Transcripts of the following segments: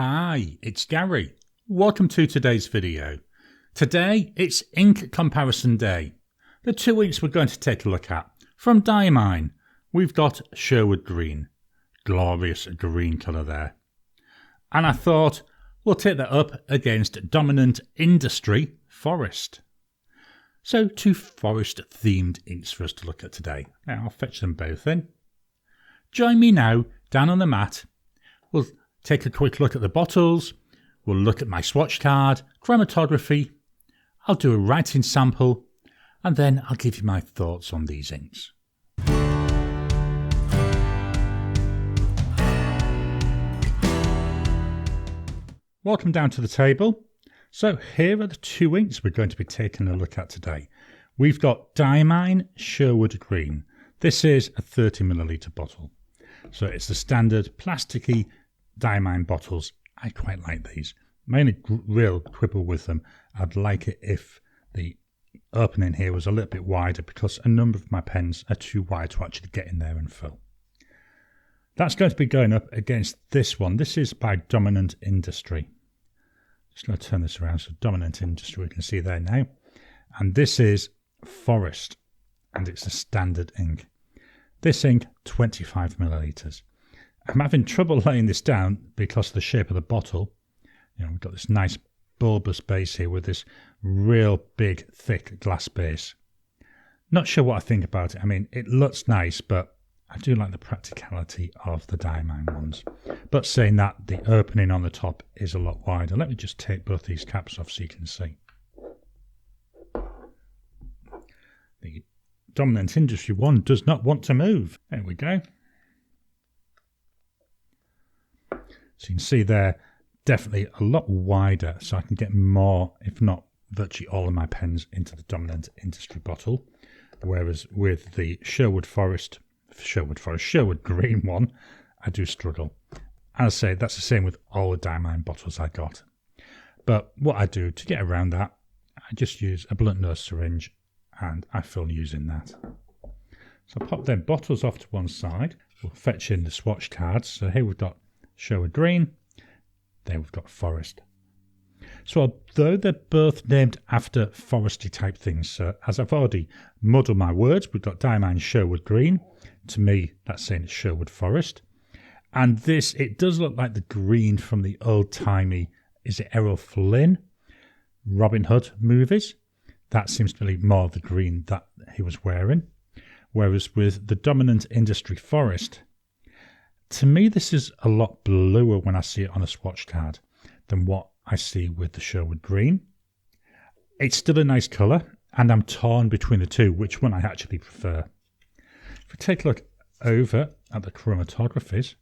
Hi, it's Gary. Welcome to today's video. Today it's ink comparison day. The 2 inks we're going to take a look at. From Diamine, we've got Sherwood Green. Glorious green colour there. And I thought we'll take that up against Dominant Industry Forest. So 2 forest themed inks for us to look at today. Now I'll fetch them both in. Join me now down on the mat. We'll take a quick look at the bottles, we'll look at my swatch card, chromatography, I'll do a writing sample, and then I'll give you my thoughts on these inks. Welcome down to the table. So here are the 2 inks we're going to be taking a look at today. We've got Diamine Sherwood Green. This is a 30ml bottle. So it's the standard plasticky Diamine bottles. I quite like these. My only real quibble with them, I'd like it if the opening here was a little bit wider because a number of my pens are too wide to actually get in there and fill. That's going to be going up against this one. This is by Dominant Industry. Just going to turn this around so Dominant Industry we can see there now. And this is Forest and it's a standard ink. This ink, 25ml. I'm having trouble laying this down because of the shape of the bottle. You know, we've got this nice bulbous base here with this real big, thick glass base. Not sure what I think about it. I mean, it looks nice, but I do like the practicality of the Diamine ones. But saying that, the opening on the top is a lot wider. Let me just take both these caps off so you can see. The Dominant Industry one does not want to move. There we go. So you can see there, definitely a lot wider, so I can get more, if not virtually all of my pens into the Dominant Industry bottle. Whereas with the Sherwood Green one, I do struggle. As I say, that's the same with all the Diamine bottles I got. But what I do to get around that, I just use a blunt nose syringe and I fill using that. So I'll pop them bottles off to one side. We'll fetch in the swatch cards. So here we've got Sherwood Green, there we've got Forest. So although they're both named after foresty type things, so as I've already muddled my words, we've got Diamine Sherwood Green. To me, that's saying it's Sherwood Forest. And this, it does look like the green from the old-timey, is it Errol Flynn, Robin Hood movies? That seems to be more of the green that he was wearing. Whereas with the Dominant Industry Forest, to me, this is a lot bluer when I see it on a swatch card than what I see with the Sherwood Green. It's still a nice colour, and I'm torn between the two, which one I actually prefer. If we take a look over at the chromatographies,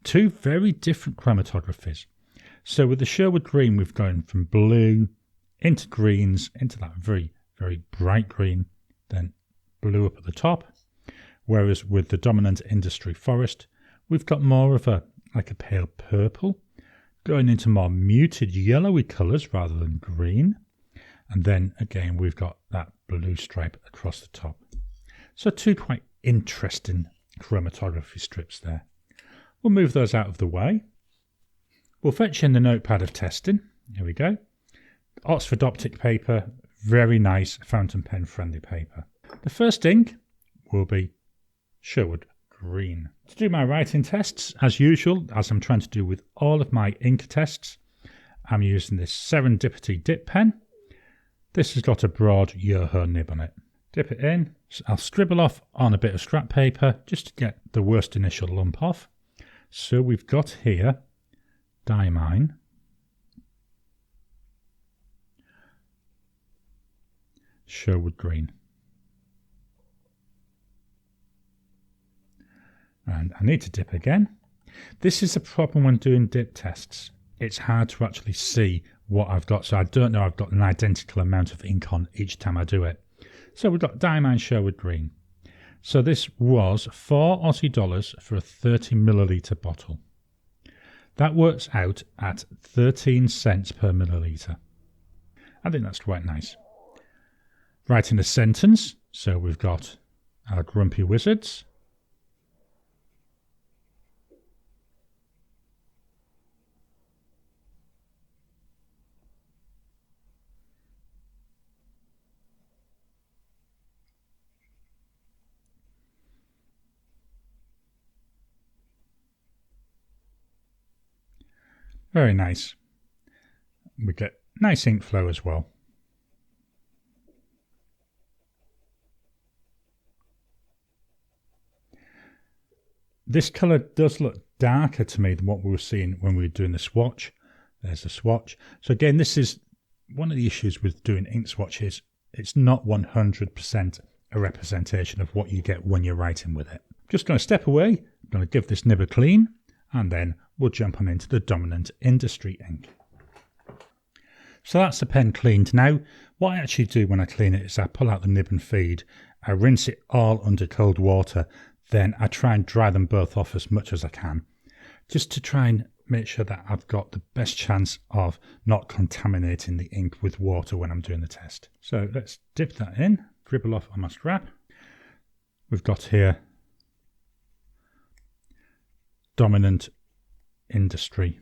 2 very different chromatographies. So with the Sherwood Green, we've gone from blue into greens, into that very, very bright green, then blue up at the top. Whereas with the Dominant Industry Forest, we've got more of a pale purple, going into more muted yellowy colours rather than green. And then again, we've got that blue stripe across the top. So 2 quite interesting chromatography strips there. We'll move those out of the way. We'll fetch in the notepad of testing. Here we go. Oxford Optic paper, very nice fountain pen friendly paper. The first ink will be Sherwood Green. To do my writing tests, as usual, as I'm trying to do with all of my ink tests, I'm using this Serendipity dip pen. This has got a broad Yoho nib on it. Dip it in. So I'll scribble off on a bit of scrap paper just to get the worst initial lump off. So we've got here Diamine, Sherwood Green. And I need to dip again. This is a problem when doing dip tests. It's hard to actually see what I've got, so I don't know I've got an identical amount of ink on each time I do it. So we've got Diamine Sherwood Green. So this was $4 for a 30ml bottle. That works out at 13 cents per milliliter. I think that's quite nice. Writing a sentence, so we've got our grumpy wizards. Very nice. We get nice ink flow as well. This colour does look darker to me than what we were seeing when we were doing the swatch. There's the swatch. So again, this is one of the issues with doing ink swatches. It's not 100% a representation of what you get when you're writing with it. Just going to step away. I'm going to give this nib a clean, and then we'll jump on into the Dominant Industry ink. So that's the pen cleaned. Now, what I actually do when I clean it is I pull out the nib and feed. I rinse it all under cold water. Then I try and dry them both off as much as I can, just to try and make sure that I've got the best chance of not contaminating the ink with water when I'm doing the test. So let's dip that in, dribble off on my strap. We've got here Dominant Industry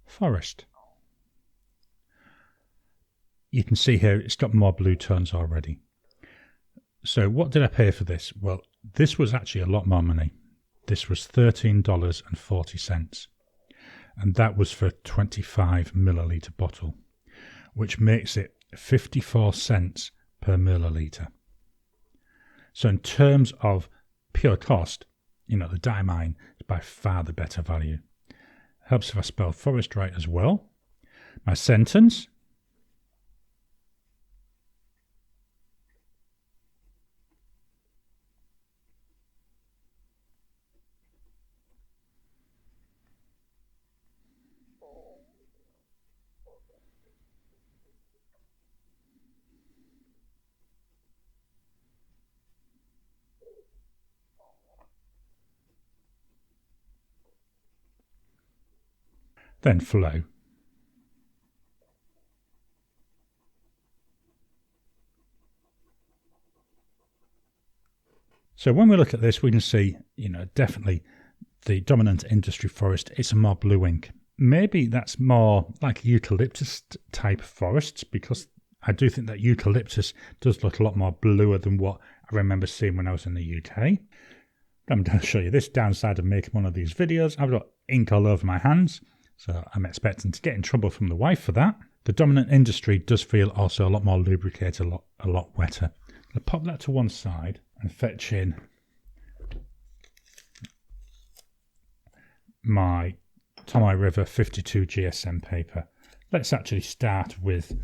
Forest. You can see here it's got more blue tones already. So what did I pay for this? Well, this was actually a lot more money. This was $13.40, and that was for a 25 milliliter bottle, which makes it 54 cents per milliliter. So in terms of pure cost, the Diamine is by far the better value. Helps if I spell forest right as well. My sentence. Then flow. So when we look at this, we can see, definitely the Dominant Industry Forest, it's a more blue ink. Maybe that's more like eucalyptus type forests, because I do think that eucalyptus does look a lot more bluer than what I remember seeing when I was in the UK. I'm going to show you this downside of making one of these videos. I've got ink all over my hands, so I'm expecting to get in trouble from the wife for that. The Dominant Industry does feel also a lot more lubricated, a lot wetter. I'll pop that to one side and fetch in my Tomoe River 52 GSM paper. Let's actually start with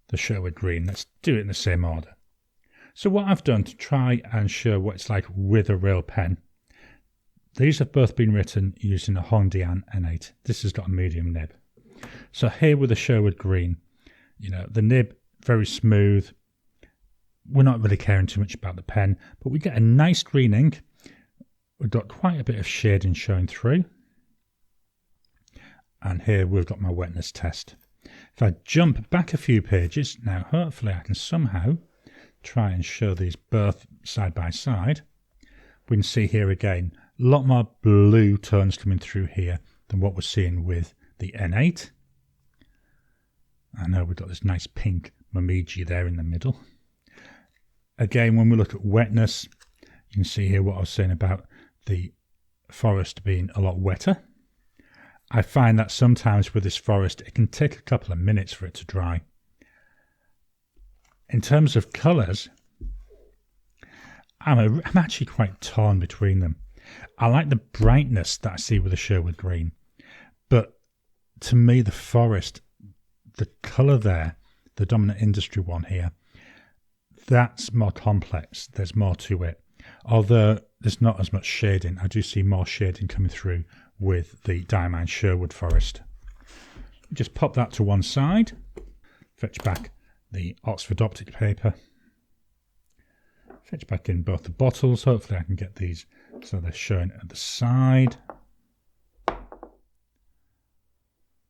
the Sherwood Green. Let's do it in the same order. So what I've done to try and show what it's like with a real pen, these have both been written using a Hongdian N8. This has got a medium nib. So here with the Sherwood Green, the nib, very smooth. We're not really caring too much about the pen, but we get a nice green ink. We've got quite a bit of shading showing through. And here we've got my wetness test. If I jump back a few pages, now hopefully I can somehow try and show these both side by side. We can see here again, a lot more blue tones coming through here than what we're seeing with the N8. I know we've got this nice pink Momiji there in the middle. Again, when we look at wetness, you can see here what I was saying about the forest being a lot wetter. I find that sometimes with this forest, it can take a couple of minutes for it to dry. In terms of colours, I'm actually quite torn between them. I like the brightness that I see with the Sherwood Green, but to me the forest, the colour there, the Dominant Industry one here, that's more complex. There's more to it. Although there's not as much shading, I do see more shading coming through with the Diamine Sherwood Forest. Just pop that to one side, fetch back the Oxford Optic paper, fetch back in both the bottles. Hopefully I can get these so they're showing at the side.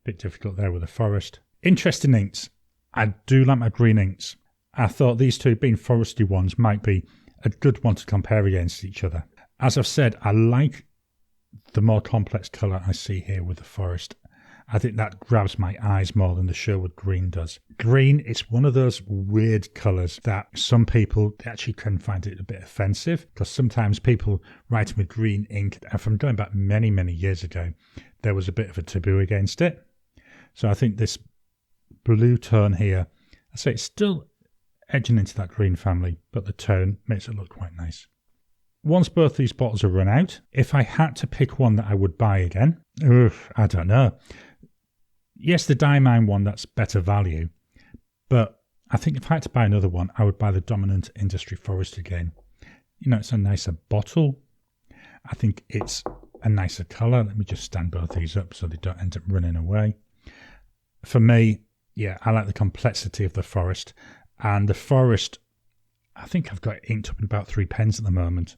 Bit difficult there with the forest. Interesting inks. I do like my green inks. I thought these two being foresty ones might be a good one to compare against each other. As I've said, I like the more complex colour I see here with the forest. I think that grabs my eyes more than the Sherwood green does. Green, it's one of those weird colours that some people actually can find it a bit offensive, because sometimes people writing with green ink, and from going back many, many years ago, there was a bit of a taboo against it. So I think this blue tone here, I say it's still edging into that green family, but the tone makes it look quite nice. Once both these bottles are run out, if I had to pick one that I would buy again, I don't know. Yes, the Diamine one, that's better value, but I think if I had to buy another one, I would buy the Dominant Industry Forest again. You know, it's a nicer bottle. I think it's a nicer colour. Let me just stand both these up so they don't end up running away. For me, yeah, I like the complexity of the forest. And the forest, I think I've got it inked up in about 3 pens at the moment.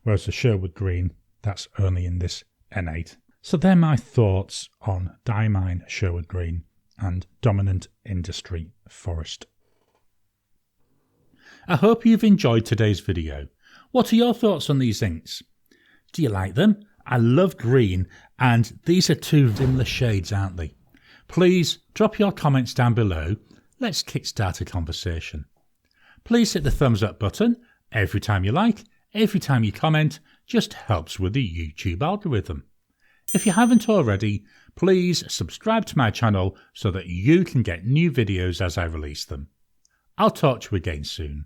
Whereas the Sherwood green, that's only in this N8. So they're my thoughts on Diamine Sherwood green and Dominant Industry Forest. I hope you've enjoyed today's video. What are your thoughts on these inks? Do you like them? I love green, and these are 2 similar shades, aren't they? Please drop your comments down below. Let's kickstart a conversation. Please hit the thumbs up button. Every time you like, every time you comment, just helps with the YouTube algorithm. If you haven't already, please subscribe to my channel so that you can get new videos as I release them. I'll talk to you again soon.